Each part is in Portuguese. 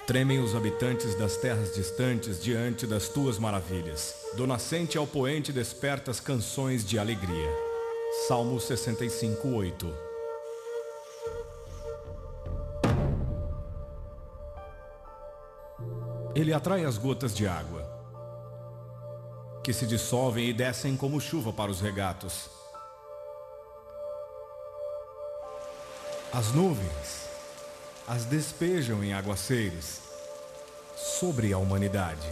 Tremem os habitantes das terras distantes diante das tuas maravilhas. Do nascente ao poente despertas canções de alegria. Salmo 65:8. Ele atrai as gotas de água, que se dissolvem e descem como chuva para os regatos. As nuvens as despejam em aguaceiros sobre a humanidade.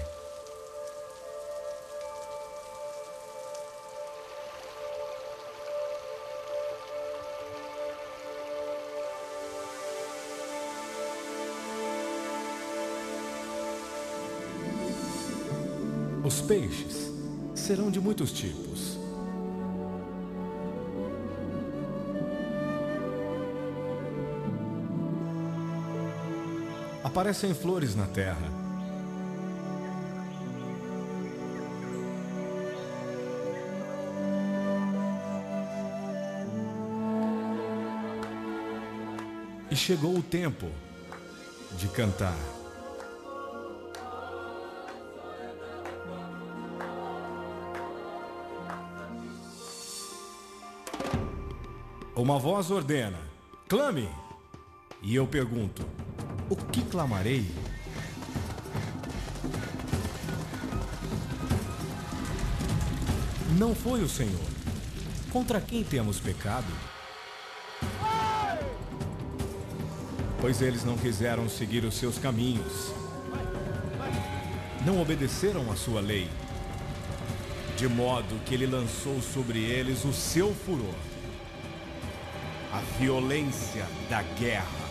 Os peixes serão de muitos tipos. Aparecem flores na terra. E chegou o tempo de cantar. Uma voz ordena: clame! E eu pergunto: o que clamarei? Não foi o Senhor. Contra quem temos pecado? Pois eles não quiseram seguir os seus caminhos. Não obedeceram à sua lei. De modo que ele lançou sobre eles o seu furor. A violência da guerra.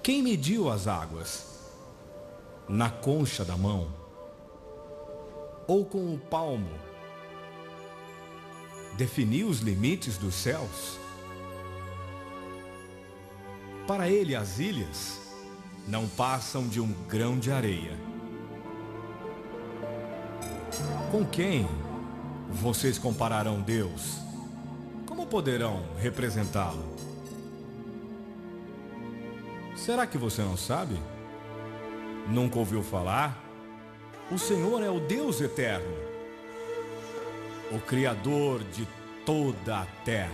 Quem mediu as águas? Na concha da mão? Ou com o palmo? Definiu os limites dos céus? Para ele as ilhas não passam de um grão de areia. Com quem vocês compararão Deus? Como poderão representá-lo? Será que você não sabe? Nunca ouviu falar? O Senhor é o Deus eterno, o Criador de toda a terra.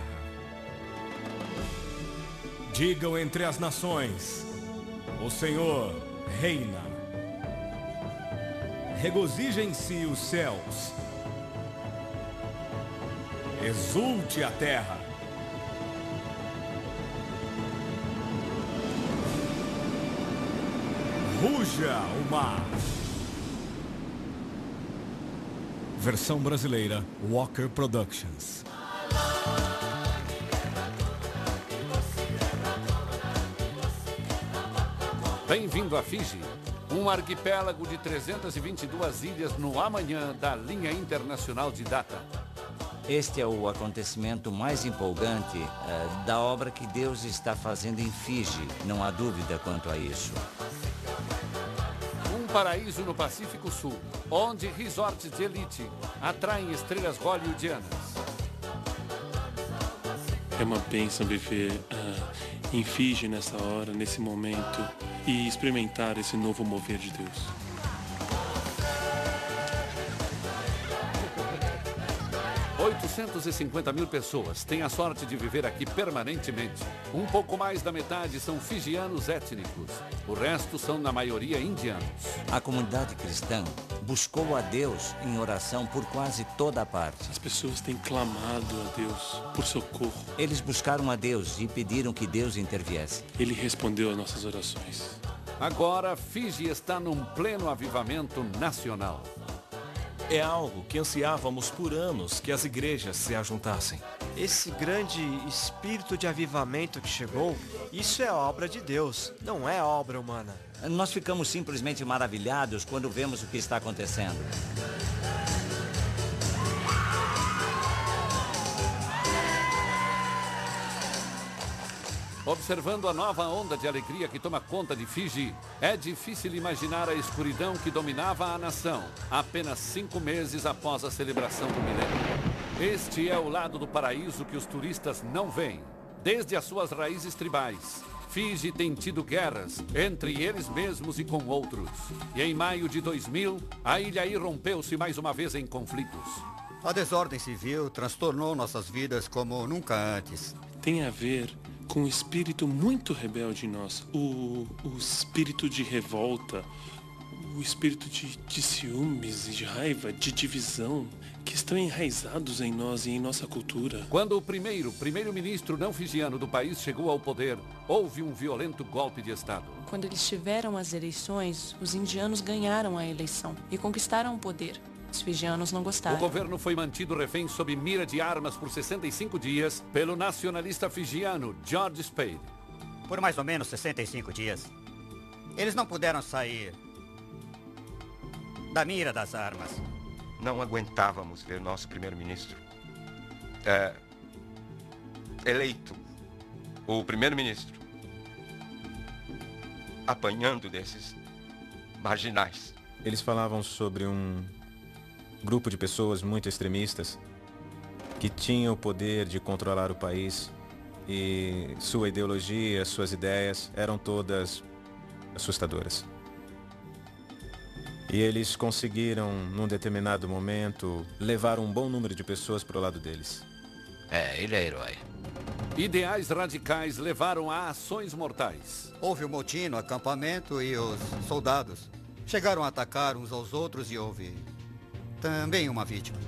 Digam entre as nações: o Senhor reina. Regozijem-se os céus. Exulte a terra. Ruja o mar. Versão brasileira, Walker Productions. Bem-vindo a Fiji, um arquipélago de 322 ilhas no amanhã da linha internacional de data. Este é o acontecimento mais empolgante da obra que Deus está fazendo em Fiji, não há dúvida quanto a isso. Um paraíso no Pacífico Sul, onde resorts de elite atraem estrelas hollywoodianas. É uma bênção viver em Fiji nessa hora, nesse momento, e experimentar esse novo mover de Deus. .850.000 pessoas têm a sorte de viver aqui permanentemente. Um pouco mais da metade são fijianos étnicos. O resto são, na maioria, indianos. A comunidade cristã buscou a Deus em oração por quase toda a parte. As pessoas têm clamado a Deus por socorro. Eles buscaram a Deus e pediram que Deus interviesse. Ele respondeu às nossas orações. Agora, Fiji está num pleno avivamento nacional. É algo que ansiávamos por anos que as igrejas se ajuntassem. Esse grande espírito de avivamento que chegou, isso é obra de Deus, não é obra humana. Nós ficamos simplesmente maravilhados quando vemos o que está acontecendo. Observando a nova onda de alegria que toma conta de Fiji, é difícil imaginar a escuridão que dominava a nação apenas 5 meses após a celebração do milênio. Este é o lado do paraíso que os turistas não veem. desde as suas raízes tribais. Fiji tem tido guerras entre eles mesmos e com outros. E em maio de 2000, a ilha irrompeu-se mais uma vez em conflitos. A desordem civil transtornou nossas vidas como nunca antes. Tem a ver com um espírito muito rebelde em nós. O espírito de revolta, o espírito de ciúmes, de raiva, de divisão, que estão enraizados em nós e em nossa cultura. Quando o primeiro-ministro não fijiano do país chegou ao poder, houve um violento golpe de Estado. Quando eles tiveram as eleições, os indianos ganharam a eleição e conquistaram o poder. Os fijianos não gostaram. O governo foi mantido refém sob mira de armas por 65 dias pelo nacionalista fijiano George Spade. Por mais ou menos 65 dias, eles não puderam sair da mira das armas. Não aguentávamos ver nosso primeiro-ministro eleito, o primeiro-ministro, apanhando desses marginais. Eles falavam sobre um grupo de pessoas muito extremistas que tinham o poder de controlar o país e sua ideologia, suas ideias eram todas assustadoras. E eles conseguiram, num determinado momento, levar um bom número de pessoas para o lado deles. Ele é herói. Ideais radicais levaram a ações mortais. Houve um motim no acampamento e os soldados chegaram a atacar uns aos outros e houve também uma vítima.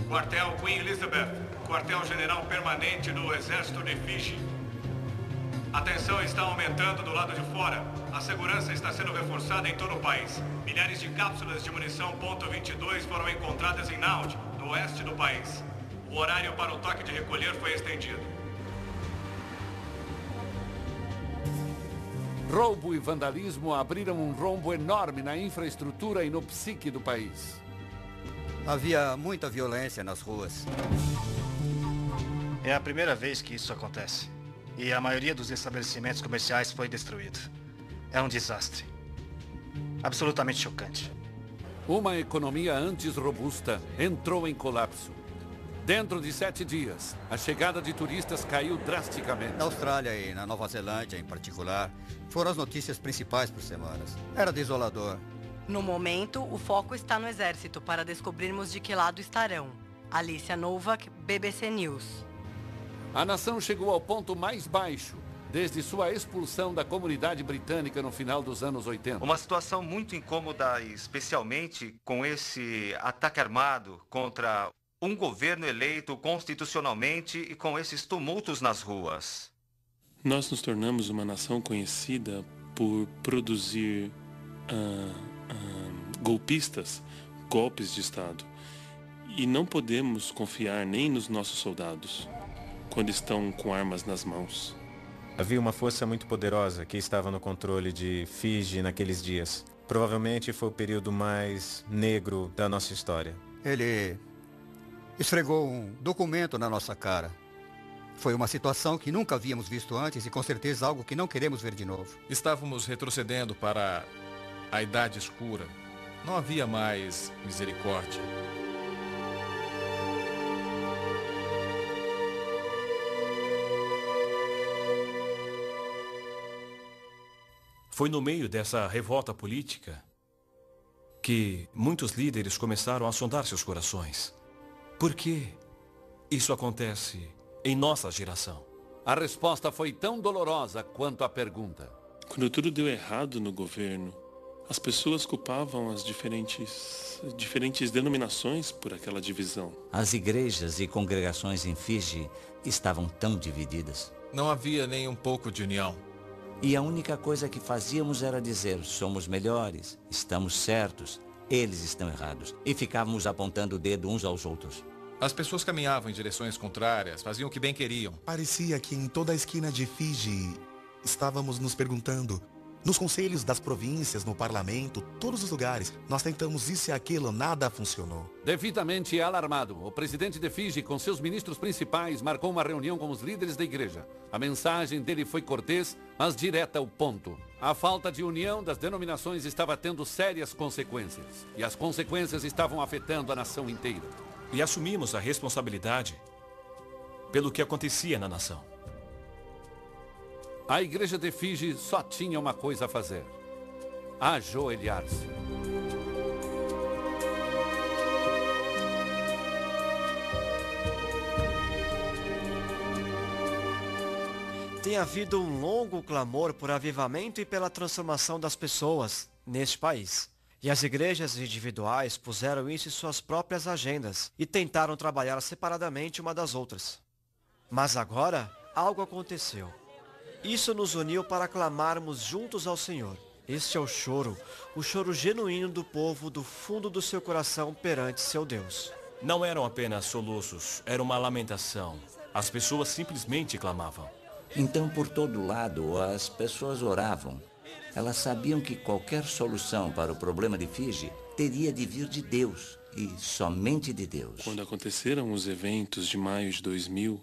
Quartel Queen Elizabeth, quartel-general permanente do Exército de Fiji. A tensão está aumentando do lado de fora. A segurança está sendo reforçada em todo o país. Milhares de cápsulas de munição .22 foram encontradas em Naud, no oeste do país. O horário para o toque de recolher foi estendido. Roubo e vandalismo abriram um rombo enorme na infraestrutura e no psique do país. Havia muita violência nas ruas. É a primeira vez que isso acontece. E a maioria dos estabelecimentos comerciais foi destruída. É um desastre. Absolutamente chocante. Uma economia antes robusta entrou em colapso. Dentro de 7 dias, a chegada de turistas caiu drasticamente. Na Austrália e na Nova Zelândia, em particular, foram as notícias principais por semanas. Era desolador. No momento, o foco está no exército para descobrirmos de que lado estarão. Alicia Novak, BBC News. A nação chegou ao ponto mais baixo desde sua expulsão da comunidade britânica no final dos anos 80. Uma situação muito incômoda, especialmente com esse ataque armado contra um governo eleito constitucionalmente e com esses tumultos nas ruas. Nós nos tornamos uma nação conhecida por produzir golpistas, golpes de Estado. E não podemos confiar nem nos nossos soldados quando estão com armas nas mãos. Havia uma força muito poderosa que estava no controle de Fiji naqueles dias. Provavelmente foi o período mais negro da nossa história. Ele esfregou um documento na nossa cara. Foi uma situação que nunca havíamos visto antes e com certeza algo que não queremos ver de novo. Estávamos retrocedendo para a Idade Escura. Não havia mais misericórdia. Foi no meio dessa revolta política que muitos líderes começaram a sondar seus corações. Por que isso acontece em nossa geração? A resposta foi tão dolorosa quanto a pergunta. Quando tudo deu errado no governo, as pessoas culpavam as diferentes denominações por aquela divisão. As igrejas e congregações em Fiji estavam tão divididas. Não havia nem um pouco de união. E a única coisa que fazíamos era dizer, somos melhores, estamos certos, eles estão errados. E ficávamos apontando o dedo uns aos outros. As pessoas caminhavam em direções contrárias, faziam o que bem queriam. Parecia que em toda a esquina de Fiji estávamos nos perguntando, nos conselhos das províncias, no parlamento, todos os lugares, nós tentamos isso e aquilo, nada funcionou. Devidamente alarmado, o presidente de Fiji, com seus ministros principais, marcou uma reunião com os líderes da igreja. A mensagem dele foi cortês, mas direta ao ponto. A falta de união das denominações estava tendo sérias consequências. E as consequências estavam afetando a nação inteira. E assumimos a responsabilidade pelo que acontecia na nação. A igreja de Fiji só tinha uma coisa a fazer: ajoelhar-se. Tem havido um longo clamor por avivamento e pela transformação das pessoas neste país. E as igrejas individuais puseram isso em suas próprias agendas e tentaram trabalhar separadamente uma das outras. Mas agora, algo aconteceu. Isso nos uniu para clamarmos juntos ao Senhor. Este é o choro genuíno do povo do fundo do seu coração perante seu Deus. Não eram apenas soluços, era uma lamentação. As pessoas simplesmente clamavam. Então, por todo lado, as pessoas oravam. Elas sabiam que qualquer solução para o problema de Fiji teria de vir de Deus, e somente de Deus. Quando aconteceram os eventos de maio de 2000,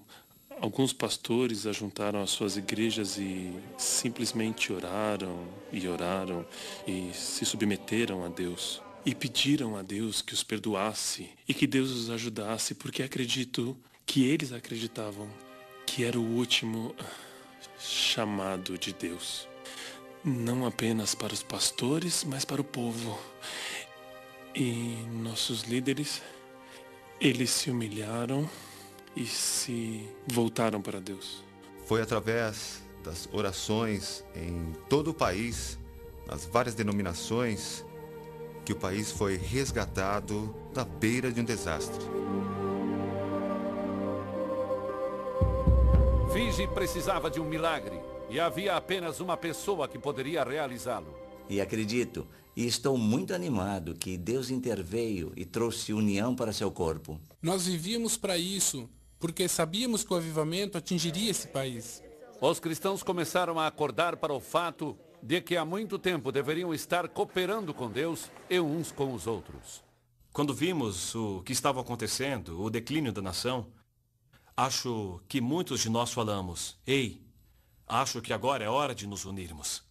alguns pastores ajuntaram as suas igrejas e simplesmente oraram e se submeteram a Deus. E pediram a Deus que os perdoasse e que Deus os ajudasse, porque acredito que eles acreditavam que era o último chamado de Deus. Não apenas para os pastores, mas para o povo. E nossos líderes, eles se humilharam e se voltaram para Deus. Foi através das orações em todo o país, nas várias denominações, que o país foi resgatado da beira de um desastre. Fiji precisava de um milagre e havia apenas uma pessoa que poderia realizá-lo. E acredito, e estou muito animado que Deus interveio e trouxe união para seu corpo. Nós vivíamos para isso, porque sabíamos que o avivamento atingiria esse país. Os cristãos começaram a acordar para o fato de que há muito tempo deveriam estar cooperando com Deus e uns com os outros. Quando vimos o que estava acontecendo, o declínio da nação, acho que muitos de nós falamos: ei, acho que agora é hora de nos unirmos.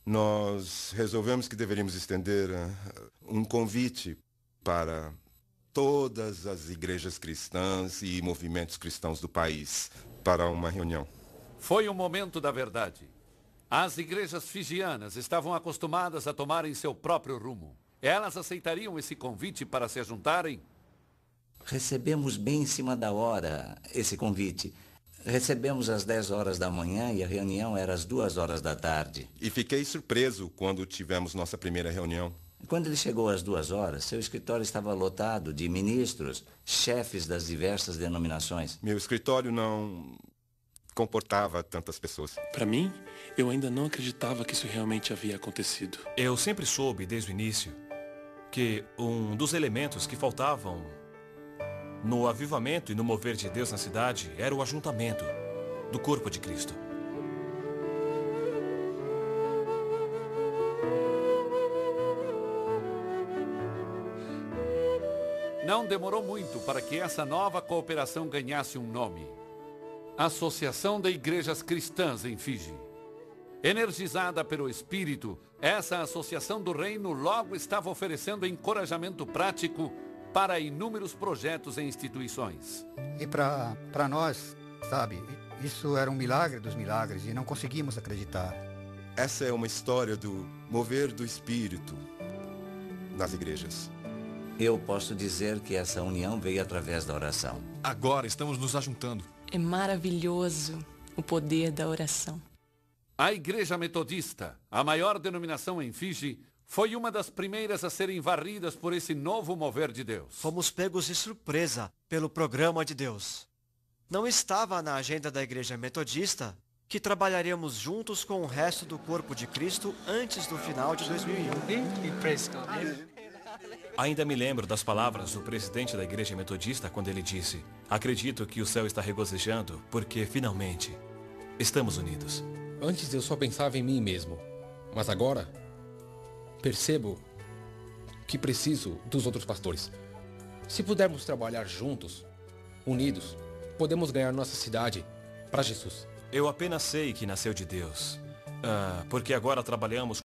Nós resolvemos que deveríamos estender um convite para todas as igrejas cristãs e movimentos cristãos do país para uma reunião. Foi o momento da verdade. As igrejas fijianas estavam acostumadas a tomarem seu próprio rumo. Elas aceitariam esse convite para se juntarem? Recebemos bem em cima da hora esse convite. Recebemos às 10 horas da manhã e a reunião era às 2 horas da tarde. E fiquei surpreso quando tivemos nossa primeira reunião. Quando ele chegou às 2 horas, seu escritório estava lotado de ministros, chefes das diversas denominações. Meu escritório não comportava tantas pessoas. Para mim, eu ainda não acreditava que isso realmente havia acontecido. Eu sempre soube, desde o início, que um dos elementos que faltavam no avivamento e no mover de Deus na cidade era o ajuntamento do corpo de Cristo. Não demorou muito para que essa nova cooperação ganhasse um nome: Associação de Igrejas Cristãs em Fiji. Energizada pelo Espírito, essa associação do reino logo estava oferecendo encorajamento prático para inúmeros projetos e instituições. E para nós, sabe, isso era um milagre dos milagres e não conseguimos acreditar. Essa é uma história do mover do Espírito nas igrejas. Eu posso dizer que essa união veio através da oração. Agora estamos nos ajuntando. É maravilhoso o poder da oração. A Igreja Metodista, a maior denominação em Fiji, foi uma das primeiras a serem varridas por esse novo mover de Deus. Fomos pegos de surpresa pelo programa de Deus. Não estava na agenda da Igreja Metodista que trabalharíamos juntos com o resto do corpo de Cristo antes do final de 2001. Ainda me lembro das palavras do presidente da Igreja Metodista quando ele disse: acredito que o céu está regozijando porque, finalmente, estamos unidos. Antes eu só pensava em mim mesmo, mas agora percebo que preciso dos outros pastores. Se pudermos trabalhar juntos, unidos, podemos ganhar nossa cidade para Jesus. Eu apenas sei que nasceu de Deus, porque agora trabalhamos